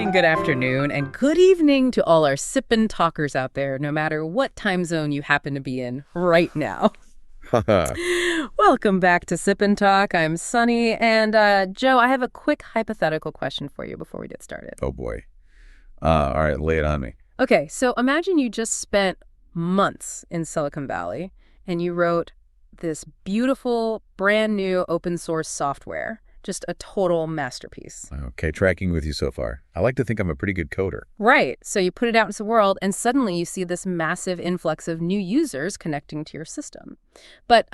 morning, good afternoon, and good evening to all our Sip&Talkers out there, no matter what time zone you happen to be in right now. Welcome back to Sip&Talk. I'm Sunny, and Joe, I have a quick hypothetical question for you before we get started. Oh, boy. All right, lay it on me. Okay, so imagine you just spent months in Silicon Valley, and you wrote this beautiful, brand new open source software. Just a total masterpiece. Okay, tracking with you so far. I like to think I'm a pretty good coder. Right. So you put it out into the world, and suddenly you see this massive influx of new users connecting to your system. But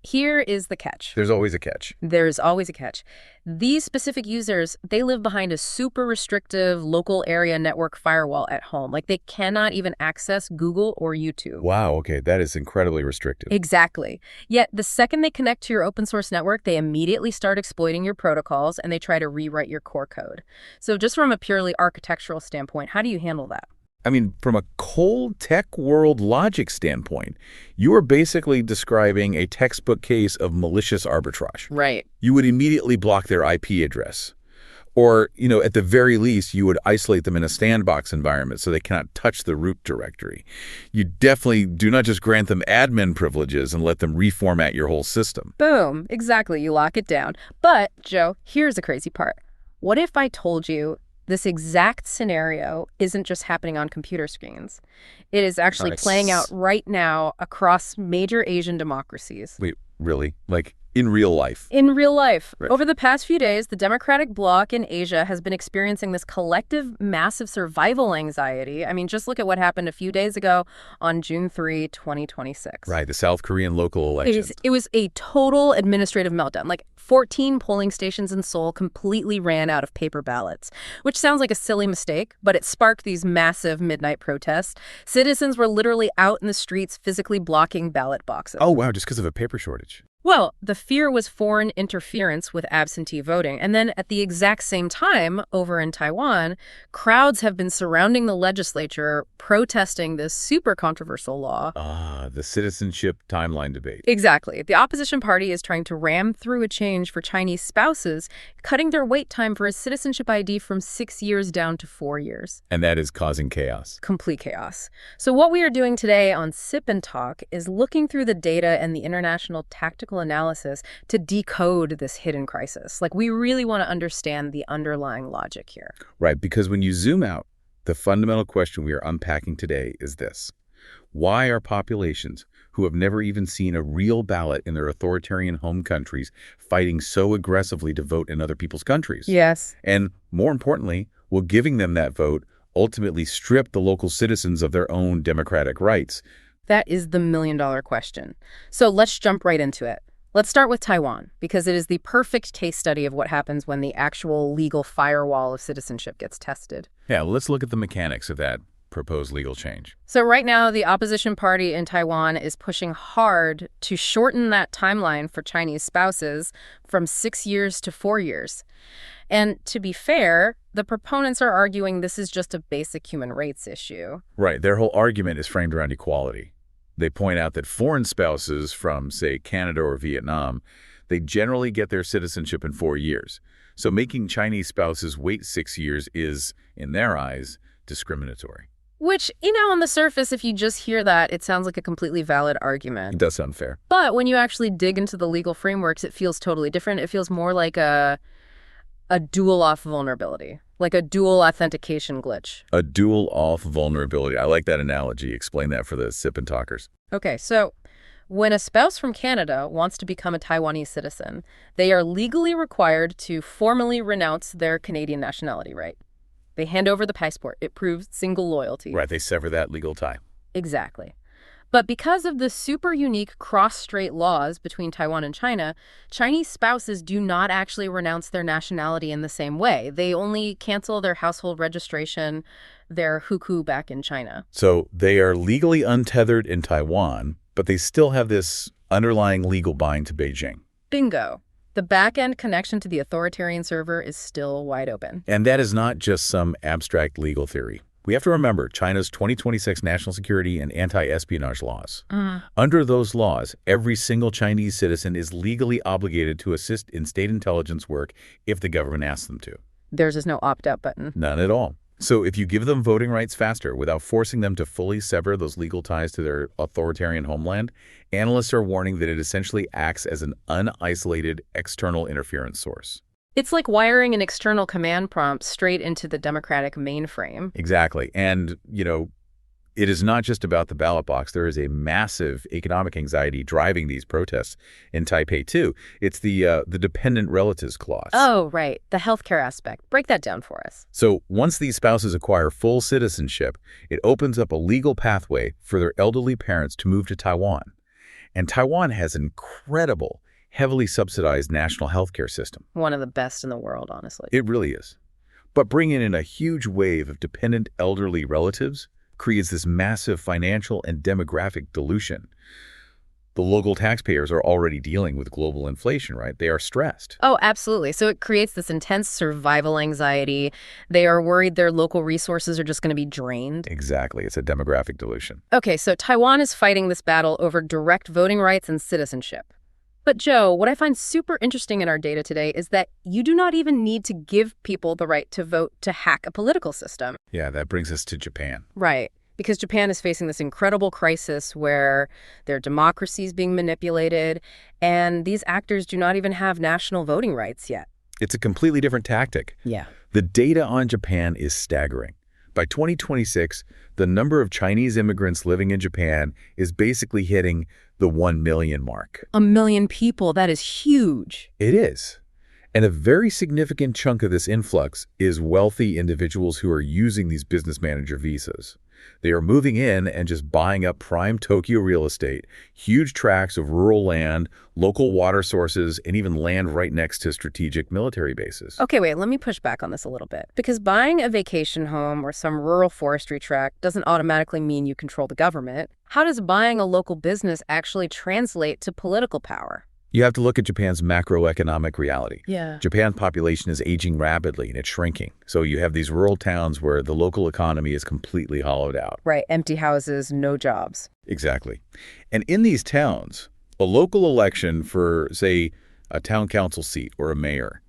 here is the catch. There's always a catch. There's always a catch. These specific users, they live behind a super restrictive local area network firewall at home. Like, they cannot even access Google or YouTube. Wow, okay, that is incredibly restrictive. Exactly. Yet the second they connect to your open source network, they immediately start exploiting your protocols and they try to rewrite your core code. So just from a purely architectural standpoint, how do you handle that? I mean, from a cold tech world logic standpoint, you are basically describing a textbook case of malicious arbitrage. Right. You would immediately block their IP address. Or, at the very least, you would isolate them in a sandbox environment so they cannot touch the root directory. You definitely do not just grant them admin privileges and let them reformat your whole system. Boom. Exactly. You lock it down. But, Joe, here's the crazy part. What if I told you this exact scenario isn't just happening on computer screens? It is actually playing out right now across major Asian democracies. Wait, really? Like, in real life? In real life. Right. Over the past few days, the democratic bloc in Asia has been experiencing this collective, massive survival anxiety. I mean, just look at what happened a few days ago on June 3, 2026. Right, the South Korean local elections. It was a total administrative meltdown. Like, 14 polling stations in Seoul completely ran out of paper ballots, which sounds like a silly mistake, but it sparked these massive midnight protests. Citizens were literally out in the streets physically blocking ballot boxes. Oh, wow, just because of a paper shortage. Well, the fear was foreign interference with absentee voting. And then at the exact same time, over in Taiwan, crowds have been surrounding the legislature protesting this super controversial law. The citizenship timeline debate. Exactly. The opposition party is trying to ram through a change for Chinese spouses, cutting their wait time for a citizenship ID from 6 years down to 4 years. And that is causing chaos. Complete chaos. So what we are doing today on Sip&Talk is looking through the data and the international tactical analysis to decode this hidden crisis. Like, we really want to understand the underlying logic here. Right, because when you zoom out, the fundamental question we are unpacking today is this. Why are populations who have never even seen a real ballot in their authoritarian home countries fighting so aggressively to vote in other people's countries? Yes. And more importantly, will giving them that vote ultimately strip the local citizens of their own democratic rights? That is the million-dollar question. So let's jump right into it. Let's start with Taiwan, because it is the perfect case study of what happens when the actual legal firewall of citizenship gets tested. Yeah, let's look at the mechanics of that proposed legal change. So right now, the opposition party in Taiwan is pushing hard to shorten that timeline for Chinese spouses from 6 years to 4 years. And to be fair, the proponents are arguing this is just a basic human rights issue. Right. Their whole argument is framed around equality. They point out that foreign spouses from, say, Canada or Vietnam, they generally get their citizenship in 4 years. So making Chinese spouses wait 6 years is, in their eyes, discriminatory. Which, on the surface, if you just hear that, it sounds like a completely valid argument. It does sound fair. But when you actually dig into the legal frameworks, it feels totally different. It feels more like a dual-auth vulnerability, like a dual authentication glitch. A dual-auth vulnerability. I like that analogy. Explain that for the Sip&Talkers. Okay, so when a spouse from Canada wants to become a Taiwanese citizen, they are legally required to formally renounce their Canadian nationality, right? They hand over the passport. It proves single loyalty. Right, they sever that legal tie. Exactly. But because of the super unique cross-strait laws between Taiwan and China, Chinese spouses do not actually renounce their nationality in the same way. They only cancel their household registration, their hukou back in China. So they are legally untethered in Taiwan, but they still have this underlying legal bind to Beijing. Bingo. The back-end connection to the authoritarian server is still wide open. And that is not just some abstract legal theory. We have to remember China's 2026 national security and anti-espionage laws. Under those laws, every single Chinese citizen is legally obligated to assist in state intelligence work if the government asks them to. Theirs is no opt-out button. None at all. So if you give them voting rights faster without forcing them to fully sever those legal ties to their authoritarian homeland, analysts are warning that it essentially acts as an unisolated external interference source. It's like wiring an external command prompt straight into the democratic mainframe. Exactly. And, it is not just about the ballot box. There is a massive economic anxiety driving these protests in Taipei, too. It's the dependent relatives clause. Oh, right. The healthcare aspect. Break that down for us. So once these spouses acquire full citizenship, it opens up a legal pathway for their elderly parents to move to Taiwan. And Taiwan has an incredible, heavily subsidized national healthcare system. One of the best in the world, honestly. It really is. But bringing in a huge wave of dependent elderly relatives creates this massive financial and demographic dilution. The local taxpayers are already dealing with global inflation, right? They are stressed. Oh, absolutely. So it creates this intense survival anxiety. They are worried their local resources are just going to be drained. Exactly. It's a demographic dilution. Okay, so Taiwan is fighting this battle over direct voting rights and citizenship. But Joe, what I find super interesting in our data today is that you do not even need to give people the right to vote to hack a political system. Yeah, that brings us to Japan. Right. Because Japan is facing this incredible crisis where their democracy is being manipulated, and these actors do not even have national voting rights yet. It's a completely different tactic. Yeah. The data on Japan is staggering. By 2026, the number of Chinese immigrants living in Japan is basically hitting the 1 million mark. 1 million people, that is huge. It is. And a very significant chunk of this influx is wealthy individuals who are using these business manager visas. They are moving in and just buying up prime Tokyo real estate, huge tracts of rural land, local water sources, and even land right next to strategic military bases. Okay, wait, let me push back on this a little bit. Because buying a vacation home or some rural forestry tract doesn't automatically mean you control the government. How does buying a local business actually translate to political power? You have to look at Japan's macroeconomic reality. Yeah. Japan's population is aging rapidly and it's shrinking. So you have these rural towns where the local economy is completely hollowed out. Right, empty houses, no jobs. Exactly. And in these towns, a local election for, say, a town council seat or a mayor,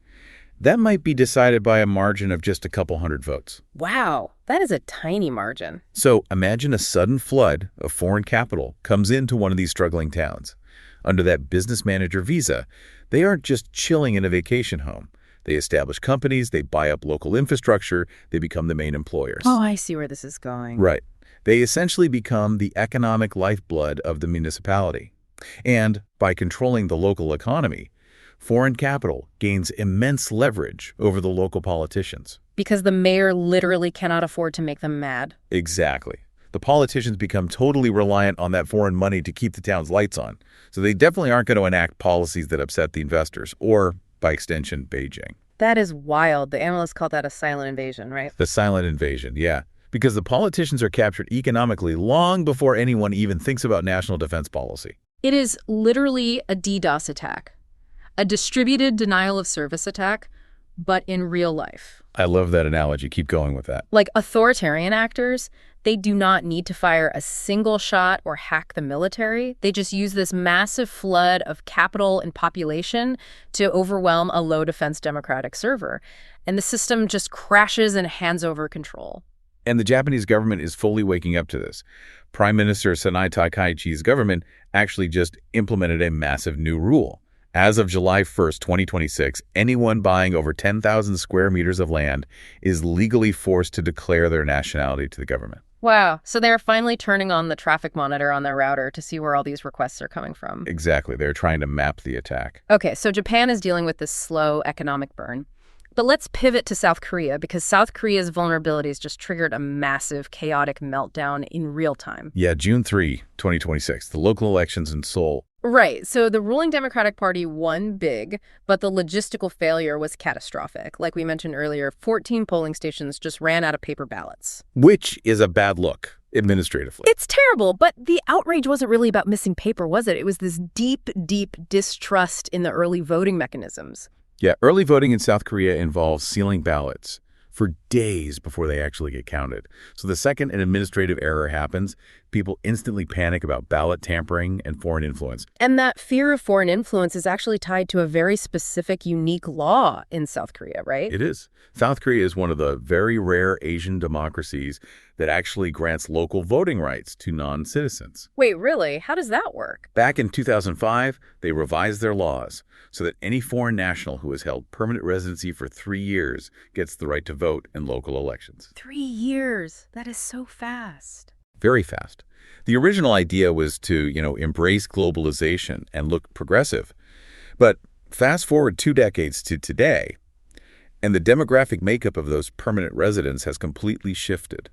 that might be decided by a margin of just a couple hundred votes. Wow, that is a tiny margin. So imagine a sudden flood of foreign capital comes into one of these struggling towns. Under that business manager visa, they aren't just chilling in a vacation home. They establish companies, they buy up local infrastructure, they become the main employers. Oh, I see where this is going. Right. They essentially become the economic lifeblood of the municipality. And by controlling the local economy, foreign capital gains immense leverage over the local politicians. Because the mayor literally cannot afford to make them mad. Exactly. The politicians become totally reliant on that foreign money to keep the town's lights on. So they definitely aren't going to enact policies that upset the investors, or, by extension, Beijing. That is wild. The analysts call that a silent invasion, right? The silent invasion, yeah. Because the politicians are captured economically long before anyone even thinks about national defense policy. It is literally a DDoS attack, a distributed denial of service attack, but in real life. I love that analogy. Keep going with that. Like authoritarian actors, they do not need to fire a single shot or hack the military. They just use this massive flood of capital and population to overwhelm a low-defense democratic server. And the system just crashes and hands over control. And the Japanese government is fully waking up to this. Prime Minister Sanai Takaichi's government actually just implemented a massive new rule. As of July 1st, 2026, anyone buying over 10,000 square meters of land is legally forced to declare their nationality to the government. Wow. So they're finally turning on the traffic monitor on their router to see where all these requests are coming from. Exactly. They're trying to map the attack. Okay, so Japan is dealing with this slow economic burn. But let's pivot to South Korea, because South Korea's vulnerabilities just triggered a massive, chaotic meltdown in real time. Yeah, June 3, 2026, the local elections in Seoul. Right. So the ruling Democratic Party won big, but the logistical failure was catastrophic. Like we mentioned earlier, 14 polling stations just ran out of paper ballots. Which is a bad look, administratively. It's terrible, but the outrage wasn't really about missing paper, was it? It was this deep, deep distrust in the early voting mechanisms. Yeah, early voting in South Korea involves sealing ballots for days before they actually get counted. So the second an administrative error happens, People instantly panic about ballot tampering and foreign influence. And that fear of foreign influence is actually tied to a very specific, unique law in South Korea, right? It is. South Korea is one of the very rare Asian democracies that actually grants local voting rights to non-citizens. Wait, really? How does that work? Back in 2005, they revised their laws so that any foreign national who has held permanent residency for 3 years gets the right to vote in local elections. 3 years. That is so fast. Very fast. The original idea was to, embrace globalization and look progressive. But fast forward 2 decades to today, and the demographic makeup of those permanent residents has completely shifted.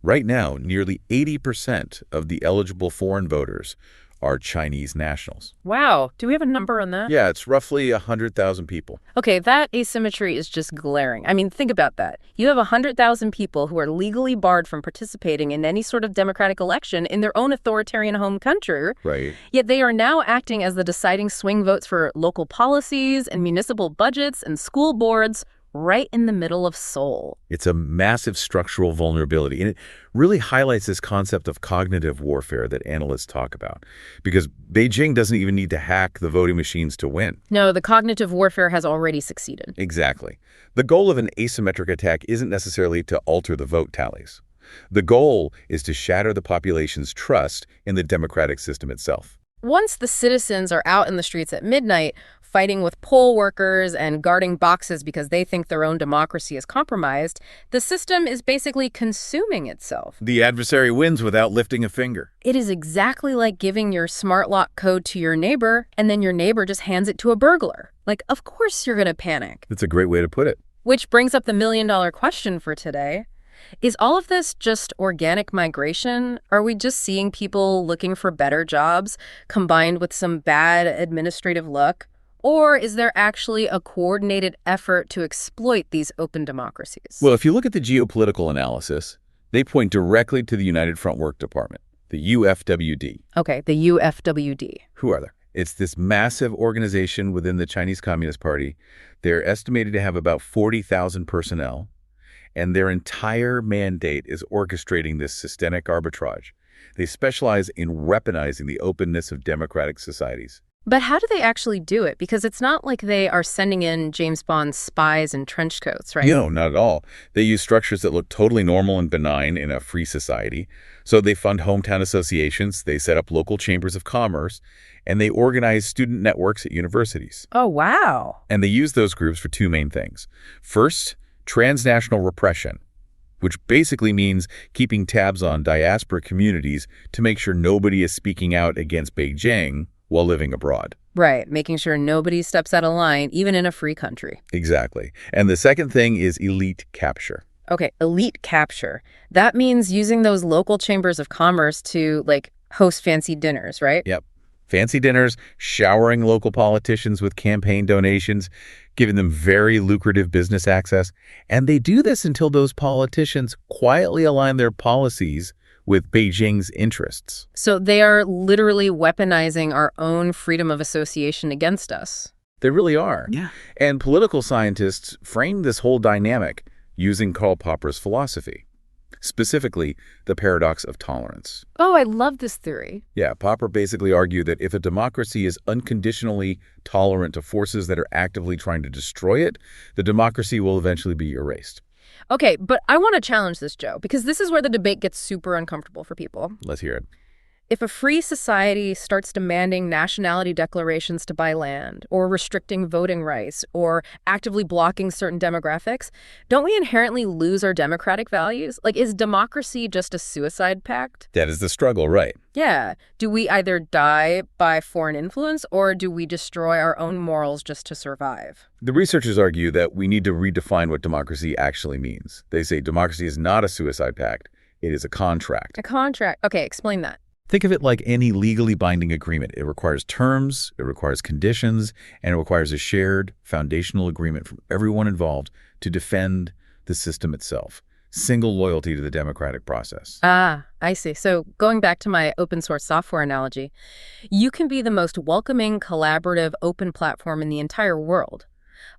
Right now, nearly 80% of the eligible foreign voters are Chinese nationals. Wow. Do we have a number on that? Yeah, it's roughly 100,000 people. Okay, that asymmetry is just glaring. I mean, think about that. You have 100,000 people who are legally barred from participating in any sort of democratic election in their own authoritarian home country. Right. Yet they are now acting as the deciding swing votes for local policies and municipal budgets and school boards right in the middle of Seoul. It's a massive structural vulnerability, and it really highlights this concept of cognitive warfare that analysts talk about, because Beijing doesn't even need to hack the voting machines to win. No, the cognitive warfare has already succeeded. Exactly. The goal of an asymmetric attack isn't necessarily to alter the vote tallies. The goal is to shatter the population's trust in the democratic system itself. Once the citizens are out in the streets at midnight, fighting with poll workers and guarding boxes because they think their own democracy is compromised, the system is basically consuming itself. The adversary wins without lifting a finger. It is exactly like giving your smart lock code to your neighbor, and then your neighbor just hands it to a burglar. Like, of course you're going to panic. That's a great way to put it. Which brings up the million-dollar question for today. Is all of this just organic migration? Are we just seeing people looking for better jobs combined with some bad administrative luck? Or is there actually a coordinated effort to exploit these open democracies? Well, if you look at the geopolitical analysis, they point directly to the United Front Work Department, the UFWD. Okay, the UFWD. Who are they? It's this massive organization within the Chinese Communist Party. They're estimated to have about 40,000 personnel, and their entire mandate is orchestrating this systemic arbitrage. They specialize in weaponizing the openness of democratic societies. But how do they actually do it? Because it's not like they are sending in James Bond spies in trench coats, right? No, not at all. They use structures that look totally normal and benign in a free society. So they fund hometown associations, they set up local chambers of commerce, and they organize student networks at universities. Oh, wow. And they use those groups for 2 main things. First, transnational repression, which basically means keeping tabs on diaspora communities to make sure nobody is speaking out against Beijing while living abroad. Right, making sure nobody steps out of line, even in a free country. Exactly. And the second thing is elite capture. Okay, elite capture. That means using those local chambers of commerce to, host fancy dinners, right? Yep. Fancy dinners, showering local politicians with campaign donations, giving them very lucrative business access. And they do this until those politicians quietly align their policies with Beijing's interests. So they are literally weaponizing our own freedom of association against us. They really are. Yeah. And political scientists frame this whole dynamic using Karl Popper's philosophy, specifically the paradox of tolerance. Oh, I love this theory. Yeah, Popper basically argued that if a democracy is unconditionally tolerant to forces that are actively trying to destroy it, the democracy will eventually be erased. Okay, but I want to challenge this, Joe, because this is where the debate gets super uncomfortable for people. Let's hear it. If a free society starts demanding nationality declarations to buy land, or restricting voting rights, or actively blocking certain demographics, don't we inherently lose our democratic values? Is democracy just a suicide pact? That is the struggle, right? Yeah. Do we either die by foreign influence, or do we destroy our own morals just to survive? The researchers argue that we need to redefine what democracy actually means. They say democracy is not a suicide pact. It is a contract. A contract. Okay, explain that. Think of it like any legally binding agreement. It requires terms, it requires conditions, and it requires a shared foundational agreement from everyone involved to defend the system itself. Single loyalty to the democratic process. Ah, I see. So going back to my open source software analogy, you can be the most welcoming, collaborative, open platform in the entire world.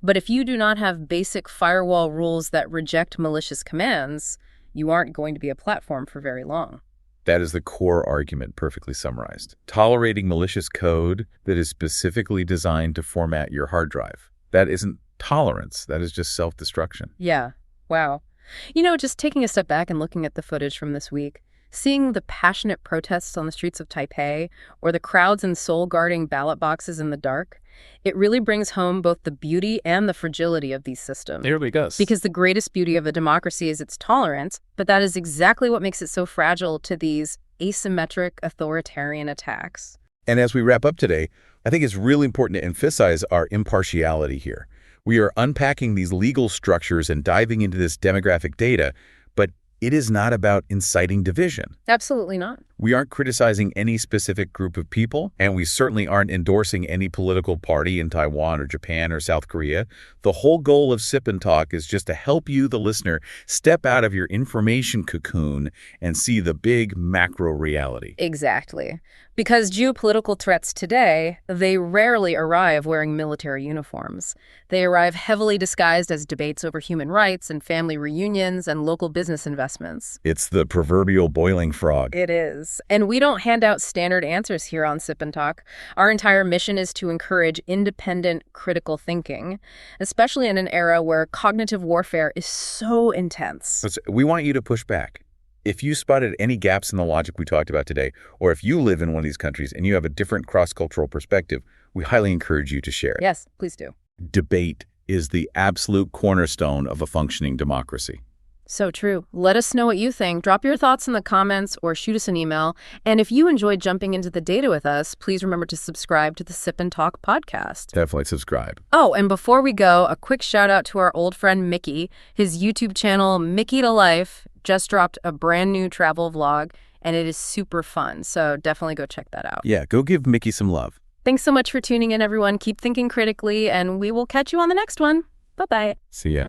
But if you do not have basic firewall rules that reject malicious commands, you aren't going to be a platform for very long. That is the core argument perfectly summarized. Tolerating malicious code that is specifically designed to format your hard drive. That isn't tolerance. That is just self-destruction. Yeah. Wow. Just taking a step back and looking at the footage from this week, seeing the passionate protests on the streets of Taipei or the crowds in Seoul guarding ballot boxes in the dark, it really brings home both the beauty and the fragility of these systems. There we go. Because the greatest beauty of a democracy is its tolerance, but that is exactly what makes it so fragile to these asymmetric authoritarian attacks. And as we wrap up today, I think it's really important to emphasize our impartiality here. We are unpacking these legal structures and diving into this demographic data, but it is not about inciting division. Absolutely not. We aren't criticizing any specific group of people, and we certainly aren't endorsing any political party in Taiwan or Japan or South Korea. The whole goal of Sip and Talk is just to help you, the listener, step out of your information cocoon and see the big macro reality. Exactly. Because geopolitical threats today, they rarely arrive wearing military uniforms. They arrive heavily disguised as debates over human rights and family reunions and local business investments. It's the proverbial boiling frog. It is. And we don't hand out standard answers here on Sip and Talk. Our entire mission is to encourage independent, critical thinking, especially in an era where cognitive warfare is so intense. We want you to push back. If you spotted any gaps in the logic we talked about today, or if you live in one of these countries and you have a different cross-cultural perspective, we highly encourage you to share it. Yes, please do. Debate is the absolute cornerstone of a functioning democracy. So true. Let us know what you think. Drop your thoughts in the comments or shoot us an email. And if you enjoyed jumping into the data with us, please remember to subscribe to the Sip and Talk podcast. Definitely subscribe. Oh, and before we go, a quick shout out to our old friend Mickey. His YouTube channel, Mickey to Life, just dropped a brand new travel vlog, and it is super fun. So definitely go check that out. Yeah, go give Mickey some love. Thanks so much for tuning in, everyone. Keep thinking critically, and we will catch you on the next one. Bye-bye. See ya.